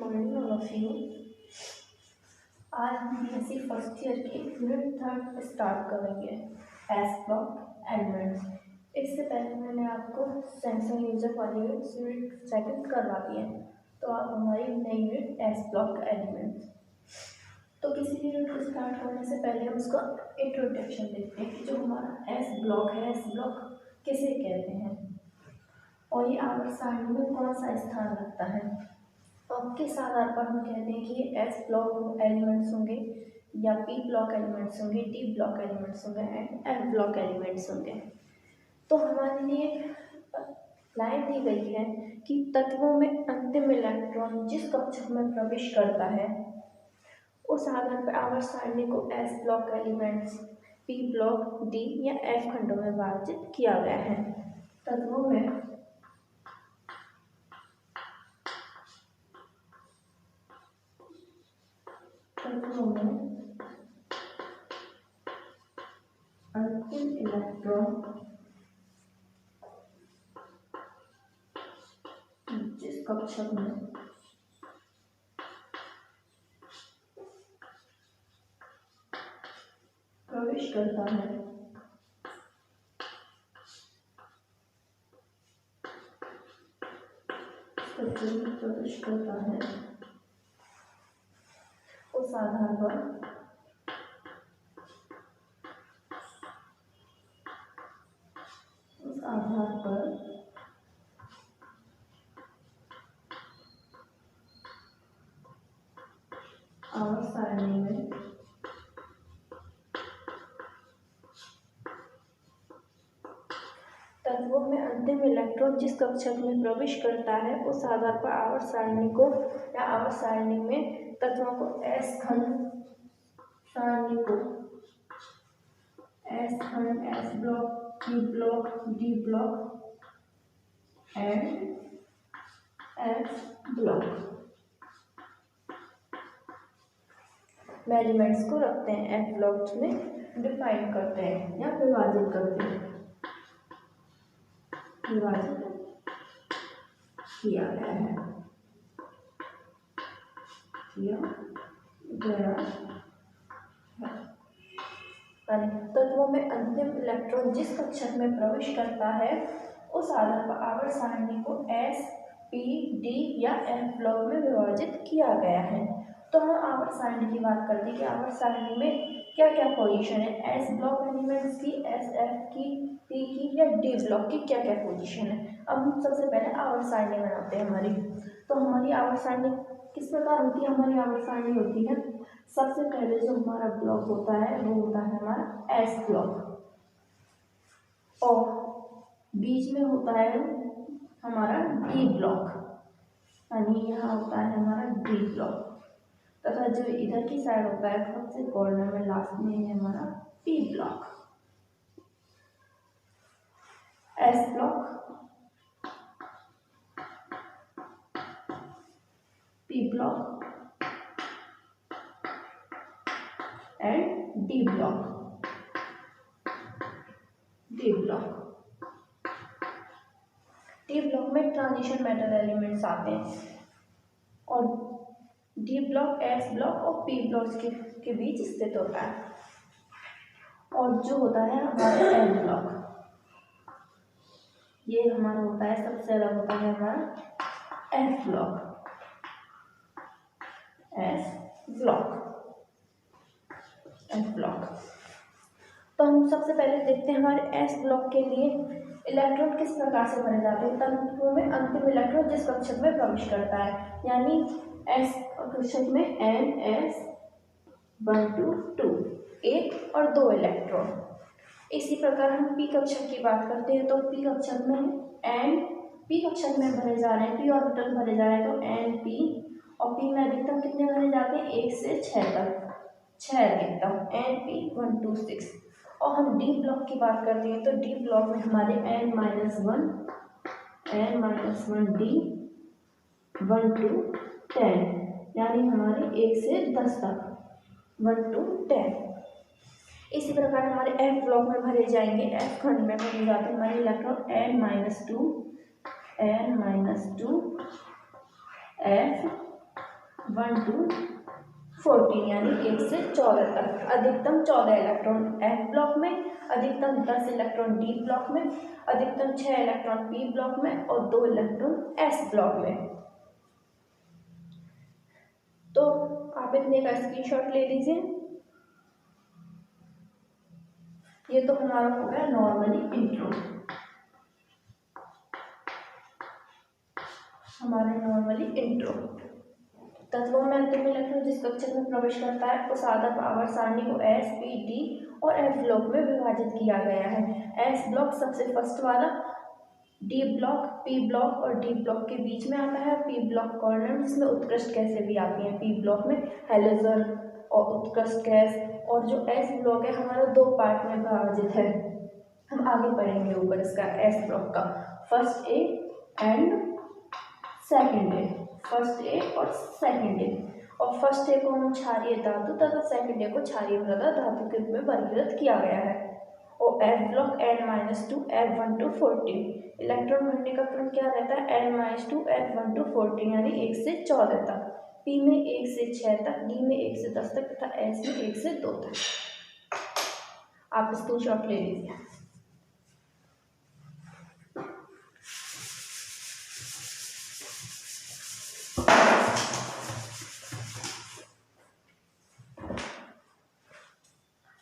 Morning all of you. आज हम BSc first year के यूनिट 3 स्टार्ट करेंगे एस ब्लॉक एलिमेंट्स। इससे पहले मैंने आपको सैमसंग यूजर वाली यूनिट 2 करवा दी है, तो आप हमारी नई यूनिट एस ब्लॉक एलिमेंट्स। तो किसी भी यूनिट स्टार्ट करने से पहले हम उसका इंट्रोडक्शन देखते हैं कि जो हमारा एस ब्लॉक है, एस ब्लॉक किसे कहते हैं और ये आवर्त सारणी में कौन सा स्थान रखता है। और किस आधार पर हम कहते हैं कि ये एस ब्लॉक एलिमेंट्स होंगे या पी ब्लॉक एलिमेंट्स होंगे, डी ब्लॉक एलिमेंट्स होंगे एंड एफ ब्लॉक एलिमेंट्स होंगे। तो हमारे लिए लाइन दी गई है कि तत्वों में अंतिम इलेक्ट्रॉन जिस कक्षक में प्रवेश करता है उस आधार पर आवर्त सारणी को S block elements, P block, D या एफ खंडों में विभाजित किया गया है। तत्वों में अंतिम इलेक्ट्रॉन जिस कक्षक में प्रवेश करता है उस आधार पर आवर्त सारणी में तत्वों में अंतिम इलेक्ट्रॉन जिस कक्षक में प्रवेश करता है उस आधार पर आवर्त सारणी को या आवर्त सारणी में तत्वों को एस खंड सारणी को एस खंड, S block, P block, D block and F block में एलिमेंट्स को रखते हैं, एफ ब्लॉक्स में डिफाइन करते हैं या विभाजित करते हैं। विभाजित किया गया है, तत्वों में अंतिम इलेक्ट्रॉन जिस कक्षक में प्रवेश करता है उस आधार पर आवर्त सारणी को एस, पी, डी या एफ ब्लॉक में विभाजित किया गया है। तो हम आवर्त सारणी की बात करते हैं कि आवर्त सारणी में क्या क्या पोजीशन है, एस ब्लॉक एलिमेंट्स की, एस एफ की, पी की या डी ब्लॉक की क्या क्या पोजीशन है। अब हम सबसे पहले आवर्त सारणी बनाते हैं हमारी। तो हमारी आवर्त सारणी किस प्रकार होती है? हमारी आवर्त सारणी होती है, सबसे पहले जो हमारा ब्लॉक होता है वो होता है हमारा एस ब्लॉक और बीच में होता है हमारा डी ब्लॉक, यानी यहाँ होता है हमारा डी ब्लॉक, तथा जो इधर की साइड होता है सबसे कॉर्नर में लास्ट में है हमारा P block. S block, P block and D block. D block में ट्रांजिशन मेटल एलिमेंट्स आते हैं और डी ब्लॉक, एस ब्लॉक और पी ब्लॉक के बीच स्थित होता है। और जो होता है हमारा एफ ब्लॉक, ये हमारा होता है सबसे अलग होता है हमारा F block, S block, F block. तो हम सबसे पहले देखते हैं हमारे एस ब्लॉक के लिए इलेक्ट्रॉन किस प्रकार से भरे जाते हैं। तत्वों में अंतिम इलेक्ट्रॉन जिस कक्षक में प्रवेश करता है, यानी एस कक्षक में एन, एस 1 to 2 एक और 2 इलेक्ट्रॉन। इसी प्रकार हम पी कक्षक की बात करते हैं तो पी कक्षक में एन, पी कक्षक में भरे जा रहे हैं, पी ऑर्बिटल भरे जा रहे हैं तो एन पी, और पी में अधिकतम कितने भरे जाते हैं? 1 से 6 तक, 6 अधिकतम, एन पी 1 to 6। और हम डी ब्लॉक की बात करते हैं तो डी ब्लॉक में हमारे n-1 डी 1 to 10, यानी हमारे 1 से 10 तक, 1 to 10। इसी प्रकार हमारे एफ ब्लॉक में भरे जाएंगे, एफ खंड में भरे जाते हैं हमारे इलेक्ट्रॉन n-2 एफ 1 to 14 यानी 1 से 14 तक। अधिकतम 14 इलेक्ट्रॉन F ब्लॉक में, अधिकतम 10 इलेक्ट्रॉन D ब्लॉक में, अधिकतम 6 इलेक्ट्रॉन P ब्लॉक में और 2 इलेक्ट्रॉन S ब्लॉक में। तो आप इतने का स्क्रीनशॉट ले लीजिए। ये तो हमारा हो गया नॉर्मली इंट्रो, हमारे नॉर्मली इंट्रो। तत्वों में अंतिम इलेक्ट्रॉन जिस कक्षक में प्रवेश करता है उस आधार आवर्त सारणी को S, P, D और F ब्लॉक में विभाजित किया गया है। S ब्लॉक सबसे फर्स्ट वाला, D ब्लॉक, P ब्लॉक और D ब्लॉक के बीच में आता है। P ब्लॉक कॉर्नर जिसमें उत्कृष्ट गैसें भी आती हैं। P ब्लॉक में हैलोजन और उत्कृष्ट गैस। और जो S ब्लॉक है हमारा 2 पार्ट में विभाजित है, हम आगे पढ़ेंगे ऊपर इसका S ब्लॉक का। First A and second A, first A और सेकंड ए। और फर्स्ट ए को हम क्षारीय धातु तथा सेकंड ए को क्षारीय मृदा धातु के रूप में वर्गीकृत किया गया है। और F block N-2 F1 to 14। Electron भरने का क्रम क्या रहता है? N-2 F1 to 14 यानी 1 से 14 तक। P में 1 से 6 तक, D में 1 से 10 तक तथा S में 1 से 2 तक। आप स्क्रीनशॉट ले लीजिए।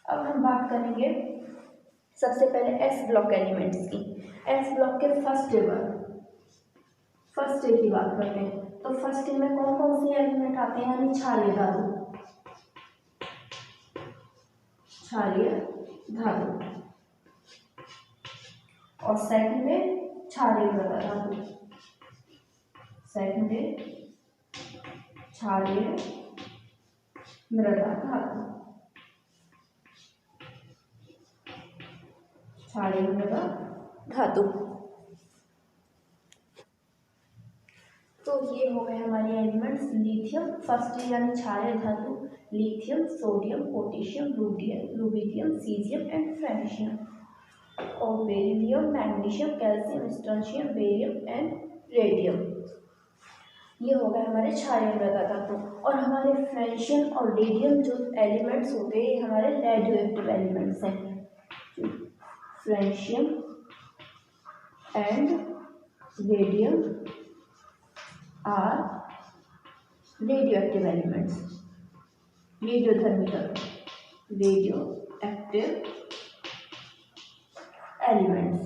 अब हम बात करेंगे सबसे पहले S ब्लॉक एलिमेंट्स की। S ब्लॉक के फर्स्ट ए की बात करते हैं। तो फर्स्ट ए में कौन कौन से एलिमेंट आते हैं? यानी क्षारीय धातु, क्षारीय धातु। और सेकंड में क्षारीय मृदा धातु, सेकंड में क्षारीय मृदा धातु, क्षारीय मृदा धातु। तो ये हो गए हमारे एलिमेंट्स। लिथियम फर्स्ट यानी क्षारीय धातु, lithium, sodium, potassium, rubidium, caesium and francium. और beryllium, magnesium, calcium, strontium, barium and radium. ये हो गए हमारे क्षारीय मृदा धातु। और हमारे फ्रेंशियम और रेडियम जो एलिमेंट्स होते हैं हमारे रेडियो एक्टिव एलिमेंट्स हैं। Francium and radium are radioactive elements, रेडियोधर्मी तत्व, रेडियोएक्टिव एलिमेंट्स,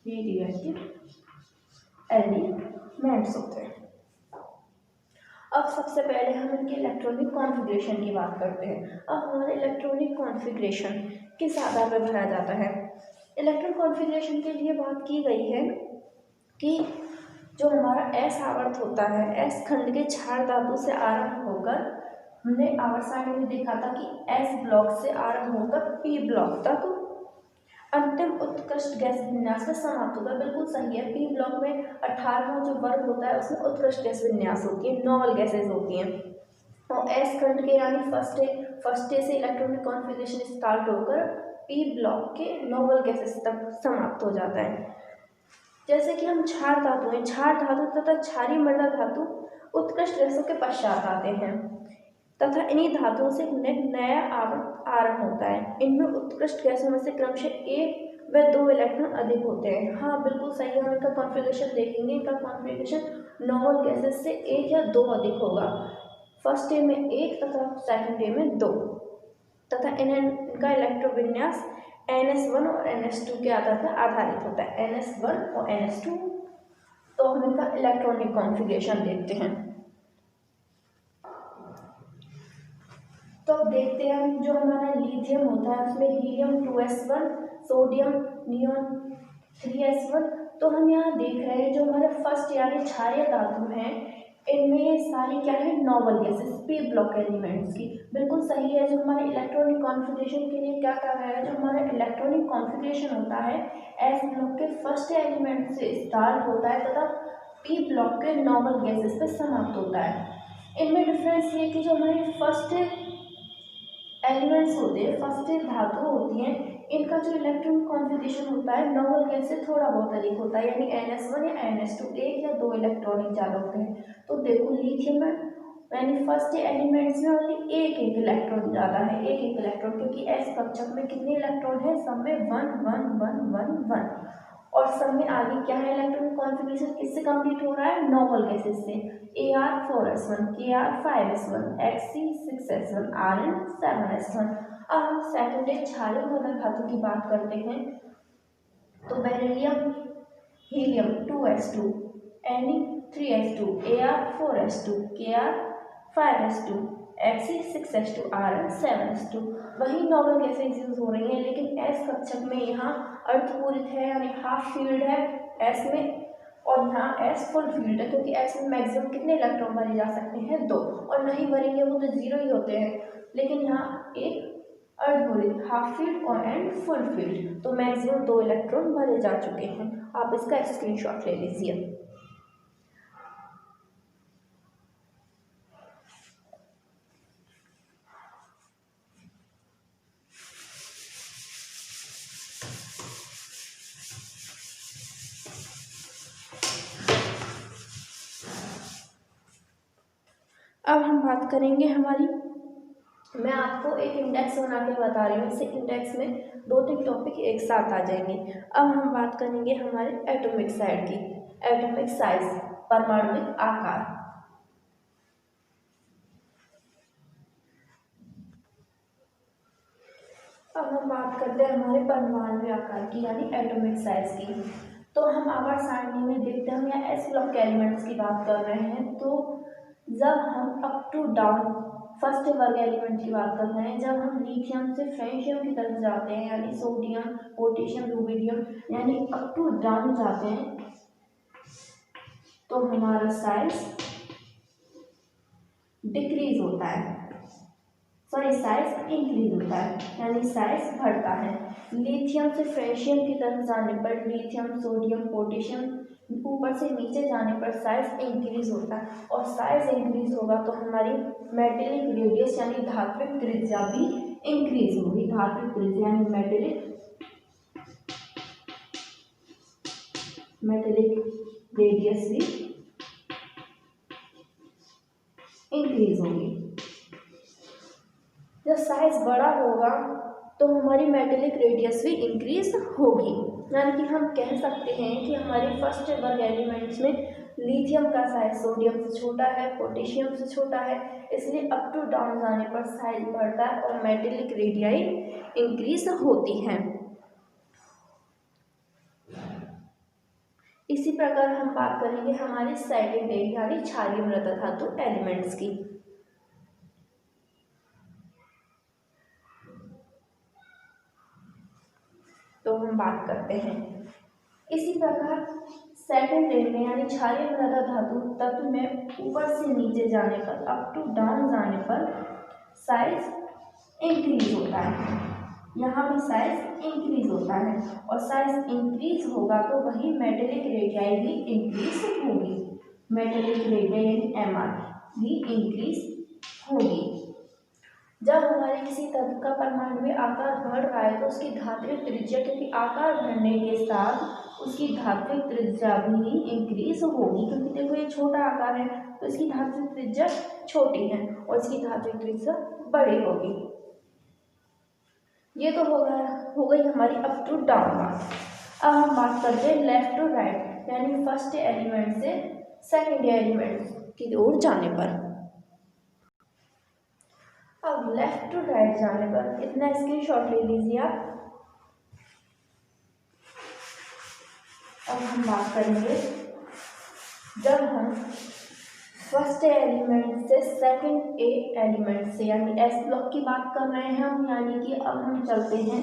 रेडियोएक्टिव एलिमेंट्स होते हैं। अब सबसे पहले हम इनके इलेक्ट्रॉनिक कॉन्फ़िगरेशन की बात करते हैं। अब हमारे इलेक्ट्रॉनिक कॉन्फ़िगरेशन किस आधार पर भरा जाता है? इलेक्ट्रॉन कॉन्फ़िगरेशन के लिए बात की गई है कि जो हमारा S आवर्त होता है, S खंड के क्षार धातु से आरंभ होकर, हमने आवर्त सारणी में देखा था कि S ब्लॉक से आरंभ होकर P ब्लॉक तक अंतिम उत्कृष्ट गैस विन्यास में समाप्त होता है। बिल्कुल सही है। P ब्लॉक में 18वां जो वर्ग होता है उसमें उत्कृष्ट गैस विन्यास होती है, नॉवल गैसेज होती हैं। और S खंड के यानी फर्स्ट ए से इलेक्ट्रॉनिक कॉन्फ़िगरेशन स्टार्ट होकर P ब्लॉक के नॉवल गैसेज तक समाप्त हो जाता है। जैसे कि हम क्षार धातु हैं, क्षार धातु तथा क्षारीय मृदा धातु उत्कृष्ट गैसों के पश्चात आते हैं तथा इन्हीं धातुओं से नया आरंभ होता है। इनमें उत्कृष्ट गैसों में से क्रमशः 1 व 2 इलेक्ट्रॉन अधिक होते हैं। हाँ बिल्कुल सही है। हम इनका कॉन्फ़िगरेशन देखेंगे, इनका कॉन्फ़िगरेशन नॉवल गैसेस से 1 या 2 अधिक होगा। फर्स्ट ए में 1 तथा सेकंड ए में 2 तथा इनका इलेक्ट्रोविन्यास NS1 और NS2 के आधार पर आधारित होता है। NS1 और NS2। तो हम इनका इलेक्ट्रॉनिक कॉन्फ़िगरेशन देखते हैं। तो अब देखते हैं जो हमारा लिथियम होता है उसमें helium 2s1, sodium neon 3s1। तो हम यहाँ देख रहे हैं जो हमारे फर्स्ट यानी क्षारीय धातु हैं इनमें ये सारी क्या है? Novel gases, P block elements की। बिल्कुल सही है। जो हमारे इलेक्ट्रॉनिक कॉन्फ़िगरेशन के लिए क्या कर रहा है? जो हमारा इलेक्ट्रॉनिक कॉन्फ़िगरेशन होता है S ब्लॉक के फर्स्ट एलिमेंट से स्टार्ट होता है तथा P ब्लॉक के नॉवल गैसेस पे समाप्त होता है। इनमें डिफरेंस ये कि जो हमारी फर्स्ट एलिमेंट्स होते हैं, फर्स्ट धातु होती हैं, इनका जो इलेक्ट्रॉन कॉन्फ़िगरेशन होता है नॉर्मल गैस से थोड़ा बहुत अधिक होता है, यानी NS1 या NS2 एक या दो इलेक्ट्रॉनिक ज़्यादा होते हैं। तो देखो लिथियम में यानी फर्स्ट एलिमेंट्स में ओनली एक इलेक्ट्रॉन ज़्यादा है, एक इलेक्ट्रॉन, क्योंकि एस कक्षक में कितने इलेक्ट्रॉन है, सब में 1 1 1 1 1, और सब में आगे क्या है, इलेक्ट्रॉन कॉन्फ़िगरेशन किससे कंप्लीट हो रहा है, नॉर्मल गैसेस से। Ar4s1, Kr5s1, Xc6s1, Rn 7s1। अब हम सेकेंडरी क्षारीय मृदा धातु की बात करते हैं, तो beryllium helium 2s2, Ne3s2, Ar4s2, Kr5s2, Xc6s2, Rn 7s2। वही नॉर्मल गैसेज यूज हो रही हैं, लेकिन एस कक्षक में यहाँ अर्धपूरित है यानी हाफ फील्ड है एस में, और यहाँ एस फुल फील्ड है, क्योंकि एस में मैक्सिमम कितने इलेक्ट्रॉन भरे जा सकते हैं, 2, और नहीं भरेंगे वो तो 0 ही होते हैं। लेकिन यहाँ एक अर्धपूरित, हाफ फील्ड और एंड फुल फील्ड, तो मैक्सिमम 2 इलेक्ट्रॉन भरे जा चुके हैं। आप इसका स्क्रीनशॉट ले लीजिए। अब हम बात करेंगे हमारी, मैं आपको एक इंडेक्स बना के बता रही हूँ, इस इंडेक्स में 2-3 टॉपिक एक साथ आ जाएंगे। अब हम बात करेंगे हमारे एटॉमिक साइड की, एटॉमिक साइज, परमाणुविक आकार। अब हम बात करते हैं हमारे परमाणुविक आकार की यानी एटॉमिक साइज की। तो हम आकार सारणी में देखते हैं, हम यहाँ एस ब्लॉक एलिमेंट्स की बात कर रहे हैं। तो जब हम अप टू डाउन फर्स्ट वर्ग एलिमेंट की बात कर रहे हैं, जब हम लिथियम से फ्रेंशियम की तरफ जाते हैं यानी सोडियम पोटेशियम रूबिडियम यानी अप टू डाउन जाते हैं, तो हमारा साइज डिक्रीज होता है, सॉरी साइज इंक्रीज होता है, यानी साइज बढ़ता है। लिथियम से फ्रेंशियम की तरफ जाने पर, लिथियम सोडियम पोटेशियम ऊपर से नीचे जाने पर साइज इंक्रीज होता है, और साइज इंक्रीज होगा तो हमारी मेटेलिक रेडियस यानी धात्विक त्रिज्या भी इंक्रीज होगी। धात्विक त्रिज्या यानी मेटेलिक रेडियस भी इंक्रीज होगी। जब साइज बड़ा होगा तो हमारी मेटेलिक रेडियस भी इंक्रीज होगी, यानी कि हम कह सकते हैं कि हमारे फर्स्ट वर्ग एलिमेंट्स में लिथियम का साइज सोडियम से छोटा है, पोटेशियम से छोटा है, इसलिए अप टू डाउन जाने पर साइज बढ़ता है और मेटेलिक रेडियाई इंक्रीज होती हैं। इसी प्रकार हम बात करेंगे हमारे सेकेंडरी यानी क्षारीय मृदा धातु एलिमेंट्स की। तो हम बात करते हैं इसी प्रकार सेकेंडरी में यानी क्षारीय मृदा धातु तत्व में ऊपर से नीचे जाने पर, अप टू डाउन जाने पर साइज इंक्रीज होता है, यहाँ भी साइज इंक्रीज होता है, और साइज इंक्रीज होगा तो वही मेटेलिक रेडियाई भी इंक्रीज होगी, मेटेलिक रेडियाई यानी MR भी इंक्रीज होगी। जब हमारे किसी तत्व का परमाणुविक आकार बढ़ रहा है तो उसकी धात्विक त्रिज्या, क्योंकि आकार बढ़ने के साथ उसकी धात्विक त्रिज्या भी इंक्रीज होगी, क्योंकि देखो ये छोटा आकार है तो इसकी धात्विक त्रिज्या छोटी है और इसकी धात्विक त्रिज्या बड़ी होगी। ये तो हो गई हमारी अप टू डाउन बात। अब हम बात करते हैं लेफ्ट टू राइट यानी फर्स्ट एलिमेंट से सेकेंड एलिमेंट की ओर जाने पर। अब लेफ्ट टू राइट जाने पर इतना स्क्रीनशॉट ले लीजिए आप। अब हम बात करेंगे जब हम फर्स्ट एलिमेंट से सेकंड एलिमेंट से यानी एस ब्लॉक की बात कर रहे हैं हम, यानी कि अब हम चलते हैं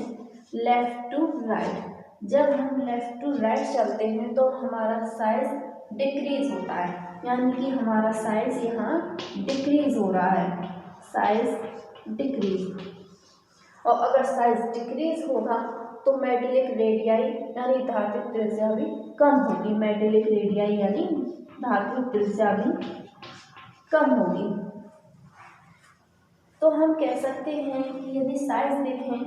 लेफ्ट टू राइट। जब हम लेफ्ट टू राइट चलते हैं तो हमारा साइज डिक्रीज होता है, यानी कि हमारा साइज यहाँ डिक्रीज हो रहा है, साइज डिक्रीज। और अगर साइज डिक्रीज होगा तो मेटेलिक रेडियाई यानी धात्विक त्रिज्या भी कम होगी, मेटेलिक रेडियाई यानी धात्विक त्रिज्या भी कम होगी। तो हम कह सकते हैं कि यदि साइज देखें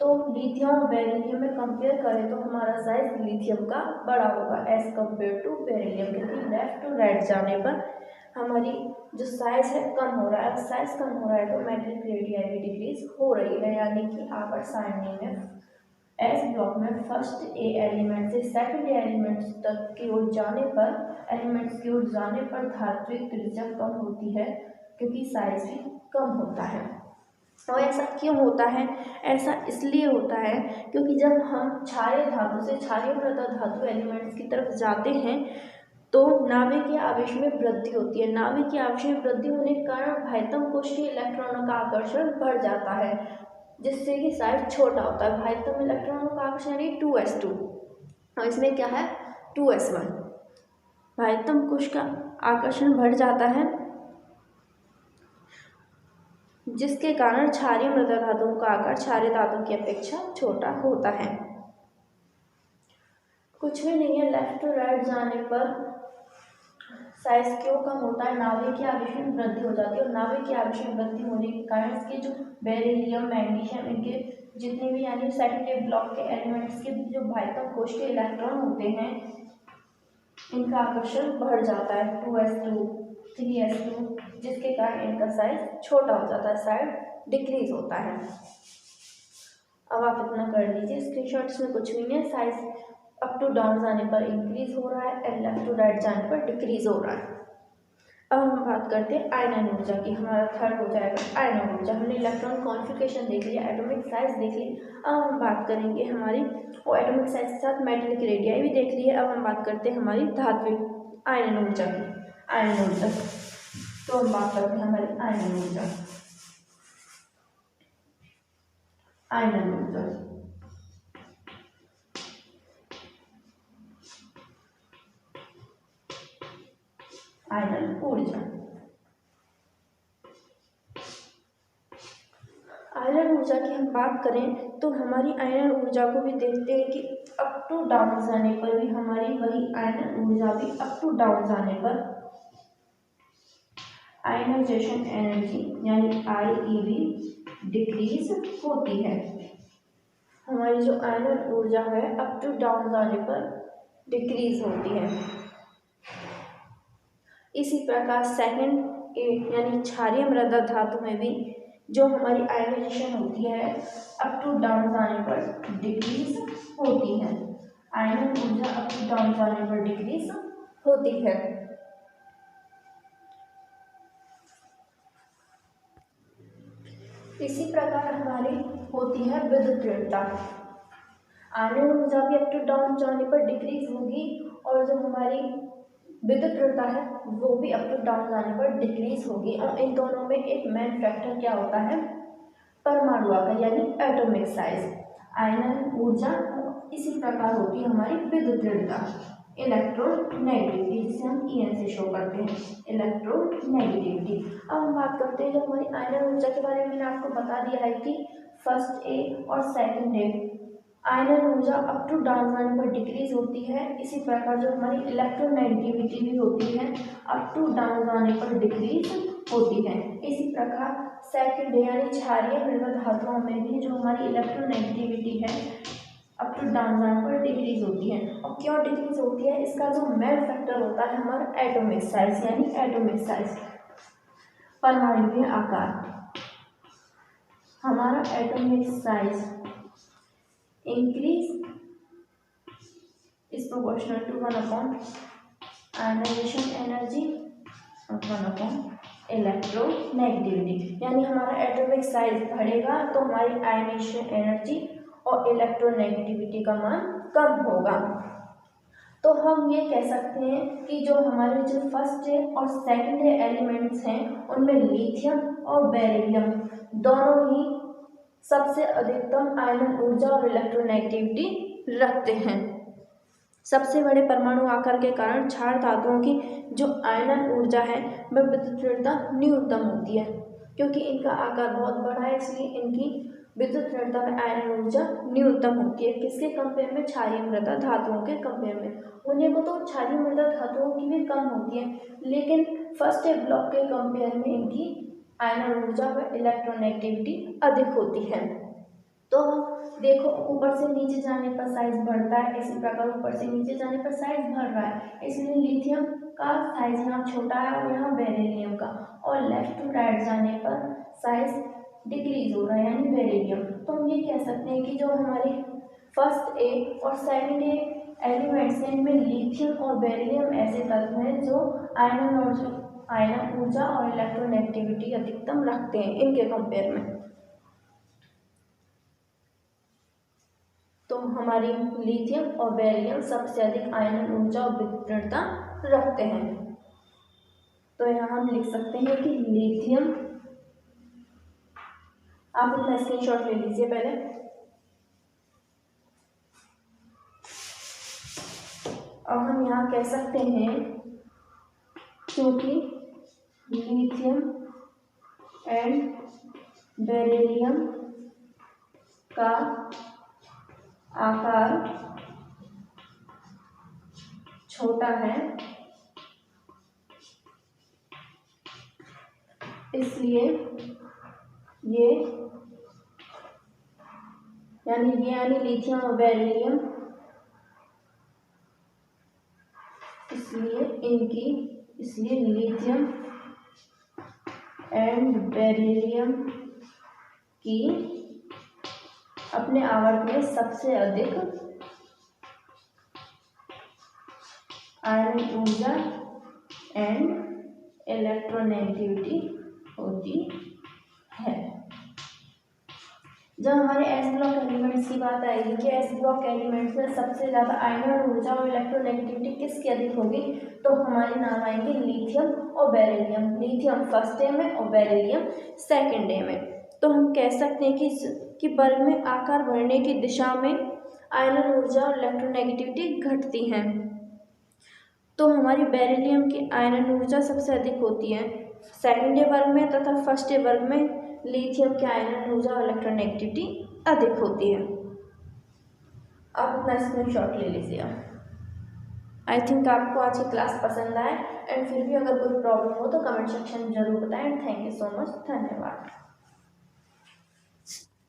तो लिथियम और बेरिलियम में कंपेयर करें तो हमारा साइज लिथियम का बड़ा होगा एज कंपेयर टू बेरिलियम, क्योंकि लेफ्ट टू राइट जाने पर हमारी जो साइज है कम हो रहा है। अब साइज कम हो रहा है तो मेटलिक रेडियाई भी डिक्रीज हो रही है, यानी कि आकर सारणी में एस ब्लॉक में फर्स्ट ए एलिमेंट से सेकंड एलिमेंट्स तक की ओर जाने पर धात्विक त्रिज्या कम होती है, क्योंकि साइज भी कम होता है। और ऐसा क्यों होता है? ऐसा इसलिए होता है क्योंकि जब हम क्षारीय धातु से क्षारीय मृदा धातु एलिमेंट्स की तरफ जाते हैं तो नाभिकीय आवेश में वृद्धि होती है। नाभिकीय आवेश में वृद्धि होने के कारण भाइतम कोश के इलेक्ट्रॉनों का आकर्षण बढ़ जाता है, जिससे कि साइज छोटा होता है। भाइतम इलेक्ट्रॉनों का आकर्षण यानी 2s2 और इसमें क्या है 2s1। भाइतम कोश का आकर्षण बढ़ जाता है, जिसके कारण क्षारीय मृदा धातुओं का आकार क्षारीय धातुओं की अपेक्षा छोटा होता है। कुछ भी नहीं है, लेफ्ट टू राइट जाने पर साइज क्यों कम होता है? नाभिकीय आवेश में वृद्धि हो जाती है, और नाभिकीय आवेश में वृद्धि होने के कारण इसके जो बेरिलियम, मैग्नीशियम, इनके जितने भी यानी सेकेंडरी ब्लॉक के एलिमेंट्स के जो भाइतम कोश के इलेक्ट्रॉन होते हैं इनका आकर्षण बढ़ जाता है 2s2, 3s2, जिसके कारण इनका साइज छोटा हो जाता है, साइज डिक्रीज होता है। अब आप इतना कर लीजिए, स्क्रीनशॉट्स में कुछ भी नहीं है। साइज अप टू डाउन जाने पर इंक्रीज हो रहा है एंड लेफ्ट टू राइट जाने पर डिक्रीज हो रहा है। अब हम बात करते हैं आयनन ऊर्जा की। हमारा थर्ड हो जाएगा आयनन ऊर्जा। हमने इलेक्ट्रॉन कॉन्फ़िगरेशन देख लिया, एटॉमिक साइज देख ली। अब हम बात करेंगे हमारी और एटॉमिक साइज के साथ मेटलिक रेडियाई भी देख ली है। अब हम बात करते हैं हमारी धात्विक आयनन ऊर्जा की। आयनन ऊर्जा तो हम बात करते हैं हमारी आयनन ऊर्जा। आयनन ऊर्जा आयनन ऊर्जा आयनन ऊर्जा की हम बात करें तो हमारी आयनन ऊर्जा को भी देखते हैं कि अप टू डाउन जाने पर भी हमारी वही आयनन ऊर्जा भी अप टू डाउन जाने पर आयनाइजेशन एनर्जी यानी आईईवी डिक्रीज होती है। हमारी जो आयनन ऊर्जा है अप टू डाउन जाने पर डिक्रीज होती है। इसी प्रकार सेकंड ए यानी क्षारीय मृदा धातु में भी जो हमारी आयनाइजेशन होती है अप टू डाउन जाने पर डिक्रीज होती है। आयनन ऊर्जा अप टू डाउन जाने पर डिक्रीज होती है। इसी प्रकार हमारी होती है विद्युत तीव्रता। आयनन ऊर्जा भी अप टू डाउन जाने पर डिक्रीज होगी और जो हमारी विद्युत तीव्रता है वो भी अप टू डाउन जाने पर डिक्रीज होगी। और इन दोनों में एक मेन फैक्टर क्या होता है? परमाणु आकार यानी एटॉमिक साइज। आयनन ऊर्जा इसी प्रकार होती है हमारी विद्युत तीव्रता, इलेक्ट्रोनेगेटिविटी, जिसे हम EN से शो करते हैं, इलेक्ट्रोनेगेटिविटी। अब हम बात करते हैं जो हमारी आयनन ऊर्जा के बारे में मैंने आपको बता दिया है कि फर्स्ट ए और सेकंड ए आयनन ऊर्जा अप टू डाउन जाने पर डिक्रीज होती है। इसी प्रकार जो हमारी इलेक्ट्रोनेगेटिविटी भी होती है अप टू डाउन जाने पर डिक्रीज होती है। इसी प्रकार सेकंड यानी क्षारीय मृदा धातुओं में भी जो हमारी इलेक्ट्रोनेगेटिविटी है अप टू डाउन जाने पर डिक्रीज होती है। और क्यों डिक्रीज होती है? इसका जो मेन फैक्टर होता है हमारा एटॉमिक साइज यानी एटॉमिक साइज, परमाणुीय आकार। हमारा atomic size increase is proportional to 1 upon ionization energy और 1 upon electronegativity। यानी हमारा एटॉमिक साइज बढ़ेगा तो हमारी आयनाइजेशन एनर्जी और इलेक्ट्रोनेगेटिविटी का मान कम होगा। तो हम ये कह सकते हैं कि जो हमारे जो फर्स्ट और सेकंड एलिमेंट्स हैं उनमें लिथियम और बेरिलियम दोनों ही सबसे अधिकतम आयनन ऊर्जा और इलेक्ट्रोनेगेटिविटी रखते हैं। सबसे बड़े परमाणु आकार के कारण क्षार धातुओं की जो आयनन ऊर्जा है वह विद्युत तीव्रता न्यूनतम होती है। क्योंकि इनका आकार बहुत बड़ा है इसलिए इनकी विद्युत तीव्रता में आयनन ऊर्जा न्यूनतम होती है। किसके कंपेयर में? क्षारीय मृदा धातुओं के कंपेयर में। होने को तो क्षारीय मृदा धातुओं की भी कम होती है, लेकिन फर्स्ट ब्लॉक के कंपेयर में इनकी आयनन ऊर्जा व इलेक्ट्रोनेगेटिविटी अधिक होती है। तो देखो ऊपर से नीचे जाने पर साइज बढ़ता है, इसी प्रकार ऊपर से नीचे जाने पर साइज बढ़ रहा है, इसलिए लिथियम का साइज यहाँ छोटा है और यहाँ बेरिलियम का, और लेफ्ट टू राइट जाने पर साइज डिक्रीज हो रहा है यानी बेरिलियम। तो हम ये कह सकते हैं कि जो हमारे फर्स्ट ए और सेकंड ए एलिमेंट्स हैं इनमें लिथियम और बेरिलियम ऐसे तत्व हैं जो आयनन ऊर्जा और इलेक्ट्रोनेगेटिविटी अधिकतम रखते हैं इनके कंपेयर में। तो हमारी लिथियम और बेरिलियम सबसे अधिक आयनन ऊर्जा और विकिरणता रखते हैं। तो यहाँ हम लिख सकते हैं कि लिथियम, आप अपना स्क्रीनशॉट ले लीजिए पहले। और हम यहाँ कह सकते हैं क्योंकि लिथियम एंड बेरिलियम का आकार छोटा है, इसलिए ये यानी लिथियम और बेरिलियम, इसलिए लिथियम एंड बेरिलियम की अपने आवर्त में सबसे अधिक आयनन ऊर्जा एंड इलेक्ट्रोनेगेटिविटी होती है। जब हमारे एस ब्लॉक एलिमेंट्स की बात आएगी कि एस ब्लॉक एलिमेंट्स में सबसे ज़्यादा आयनन ऊर्जा और इलेक्ट्रोनेगेटिविटी किसकी अधिक होगी, तो हमारे नाम आएंगे लिथियम और बेरिलियम। लिथियम फर्स्ट ए में और बेरिलियम सेकेंड ए में। तो हम कह सकते हैं कि बल्ब में आकार बढ़ने की दिशा में आयनन ऊर्जा और इलेक्ट्रोनेगेटिविटी घटती हैं। तो हमारी बेरिलियम की आयनन ऊर्जा सबसे अधिक होती है सेकेंड ए वर्ग में, तथा फर्स्ट ए वर्ग में लिथियम की आयनन ऊर्जा और इलेक्ट्रोनेगेटिविटी अधिक होती है। आप अपना स्क्रीनशॉट ले लीजिए। आई थिंक आपको आज की क्लास पसंद आए, एंड फिर भी अगर कोई प्रॉब्लम हो तो कमेंट सेक्शन में जरूर बताएं। थैंक यू सो मच, धन्यवाद।